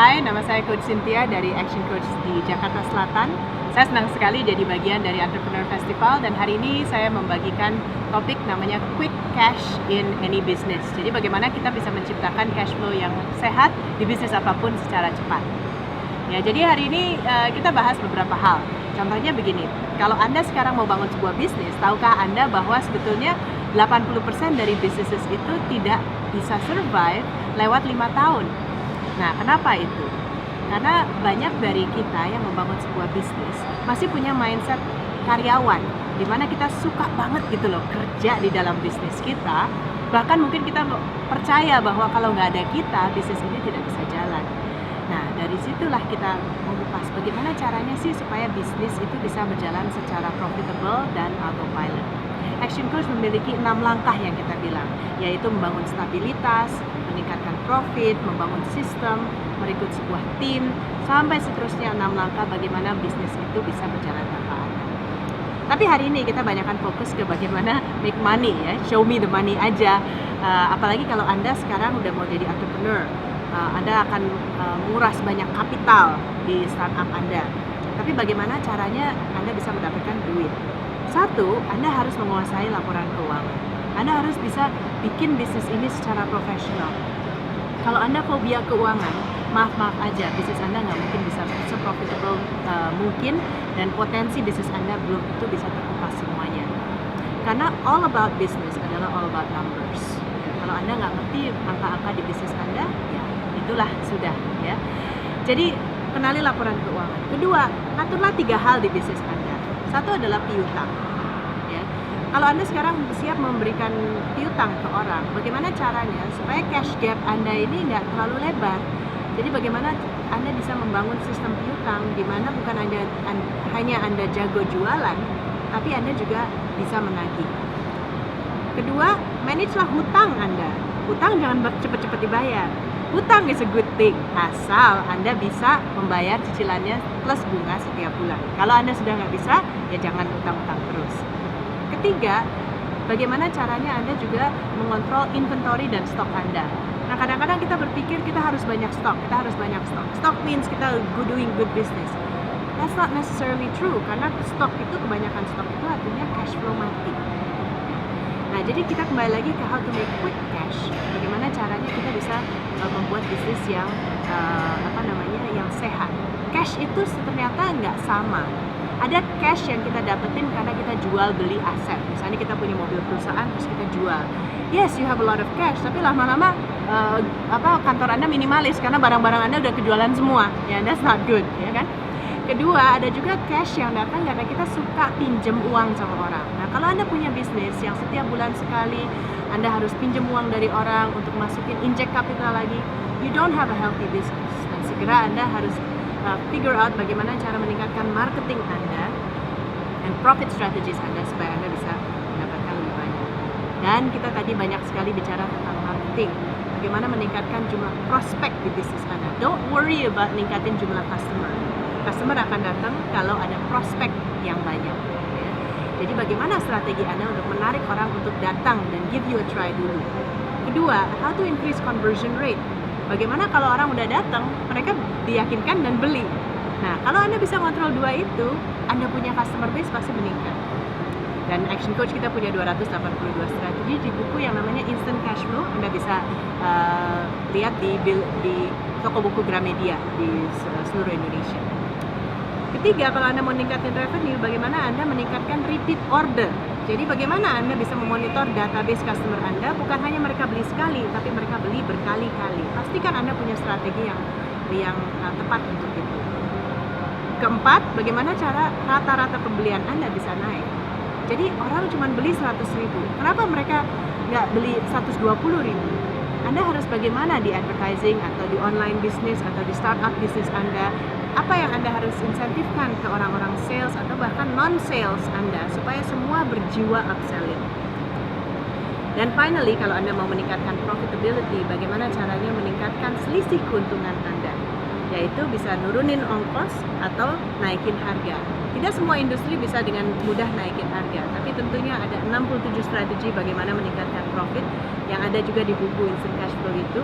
Hai, nama saya Coach Cynthia dari Action Coach di Jakarta Selatan. Saya senang sekali jadi bagian dari Entrepreneur Festival dan hari ini saya membagikan topik namanya Quick Cash in Any Business. Jadi bagaimana kita bisa menciptakan cash flow yang sehat di bisnis apapun secara cepat. Ya, jadi hari ini kita bahas beberapa hal. Contohnya begini, kalau Anda sekarang mau bangun sebuah bisnis, tahukah Anda bahwa sebetulnya 80% dari bisnis itu tidak bisa survive lewat 5 tahun. Nah, kenapa itu? Karena banyak dari kita yang membangun sebuah bisnis masih punya mindset karyawan, di mana kita suka banget gitu loh kerja di dalam bisnis kita. Bahkan mungkin kita percaya bahwa kalau nggak ada kita, bisnis ini tidak bisa jalan. Nah, dari situlah kita mengupas bagaimana caranya sih supaya bisnis itu bisa berjalan secara profitable dan autopilot. Action Coach memiliki 6 langkah yang kita bilang, yaitu membangun stabilitas, meningkatkan profit, membangun sistem, merekrut sebuah tim, sampai seterusnya 6 langkah bagaimana bisnis itu bisa berjalan tanpa Anda. Tapi hari ini kita banyakkan fokus ke bagaimana make money ya, show me the money aja. Apalagi kalau Anda sekarang udah mau jadi entrepreneur, Anda akan menguras banyak kapital di startup Anda. Tapi bagaimana caranya Anda bisa mendapatkan duit? Satu, Anda harus menguasai laporan keuangan. Anda harus bisa bikin bisnis ini secara profesional. Kalau Anda fobia keuangan, maaf aja, bisnis Anda nggak mungkin bisa se-profitable mungkin, dan potensi bisnis Anda belum tentu bisa terkupas semuanya. Karena all about business adalah all about numbers. Kalau Anda nggak ngerti angka-angka di bisnis Anda, ya itulah sudah ya. Jadi kenali laporan keuangan. Kedua, aturlah 3 hal di bisnis Anda. Satu adalah piutang. Ya. Kalau Anda sekarang siap memberikan piutang ke orang, bagaimana caranya supaya cash gap Anda ini nggak terlalu lebar? Jadi bagaimana Anda bisa membangun sistem piutang di mana bukan hanya Anda jago jualan, tapi Anda juga bisa menagih. Kedua, managelah hutang Anda. Hutang jangan cepet-cepet dibayar. Hutang is a good thing, asal Anda bisa membayar cicilannya plus bunga setiap bulan. Kalau Anda sudah nggak bisa, ya jangan utang-utang terus. Ketiga, bagaimana caranya Anda juga mengontrol inventory dan stok Anda. Nah, kadang-kadang kita berpikir kita harus banyak stok. Stock means kita doing good business. That's not necessarily true, karena stok itu, kebanyakan stok itu artinya cash flow mati. Nah, jadi kita kembali lagi ke how to make quick cash. Bagaimana caranya kita bisa membuat bisnis yang yang sehat. Cash itu ternyata nggak sama. Ada cash yang kita dapetin karena kita jual beli aset. Misalnya kita punya mobil perusahaan terus kita jual. Yes, you have a lot of cash, tapi lama-lama kantor Anda minimalis karena barang-barang Anda udah kejualan semua. Ya, that's not good, ya kan? Kedua, ada juga cash yang datang karena kita suka pinjem uang sama orang. Nah, kalau Anda punya bisnis yang setiap bulan sekali Anda harus pinjem uang dari orang untuk masukin inject capital lagi, you don't have a healthy business. Dan segera Anda harus figure out bagaimana cara meningkatkan marketing Anda dan profit strategies Anda supaya Anda bisa mendapatkan lebih banyak. Dan kita tadi banyak sekali bicara tentang marketing. Bagaimana meningkatkan jumlah prospek di bisnis Anda. Don't worry about meningkatin jumlah customer. Customer akan datang kalau ada prospek yang banyak. Ya. Jadi bagaimana strategi Anda untuk menarik orang untuk datang dan give you a try dulu. Kedua, how to increase conversion rate. Bagaimana kalau orang udah datang, mereka diyakinkan dan beli. Nah, kalau Anda bisa kontrol 2 itu, Anda punya customer base pasti meningkat. Dan Action Coach kita punya 282 strategi di buku yang namanya Instant Cash Flow. Anda bisa lihat di toko buku Gramedia di seluruh Indonesia. Ketiga, kalau Anda mau meningkatkan revenue, bagaimana Anda meningkatkan repeat order. Jadi bagaimana Anda bisa memonitor database customer Anda, bukan hanya mereka beli sekali, tapi mereka beli berkali-kali. Pastikan Anda punya strategi yang tepat untuk itu. Keempat, bagaimana cara rata-rata pembelian Anda bisa naik. Jadi orang cuma beli 100.000, kenapa mereka nggak beli 120.000? Anda harus bagaimana di advertising atau di online business atau di startup bisnis Anda, apa yang Anda harus insentifkan ke orang-orang sales atau bahkan non-sales Anda supaya semua berjiwa upselling. Dan finally, kalau Anda mau meningkatkan profitability, bagaimana caranya meningkatkan selisih keuntungan Anda, yaitu bisa nurunin ongkos atau naikin harga. Tidak semua industri bisa dengan mudah naikin harga, tapi tentunya ada 67 strategi bagaimana meningkatkan profit yang ada juga di buku Instant Cash Flow itu.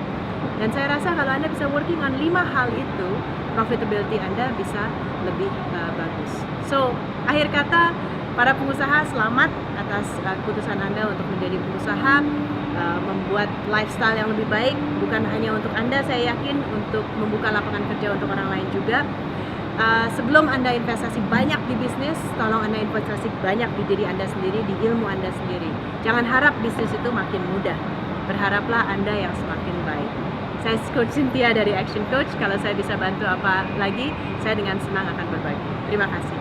Dan saya rasa kalau Anda bisa working on 5 hal itu, profitability Anda bisa lebih bagus. So, akhir kata, para pengusaha, selamat atas keputusan Anda untuk menjadi pengusaha, membuat lifestyle yang lebih baik, bukan hanya untuk Anda, saya yakin untuk membuka lapangan kerja untuk orang lain juga. Sebelum Anda investasi banyak di bisnis, tolong Anda investasi banyak di diri Anda sendiri, di ilmu Anda sendiri. Jangan harap bisnis itu makin mudah, berharaplah Anda yang semakin baik. Saya Coach Cynthia dari Action Coach. Kalau saya bisa bantu apa lagi, saya dengan senang akan berbagi. Terima kasih.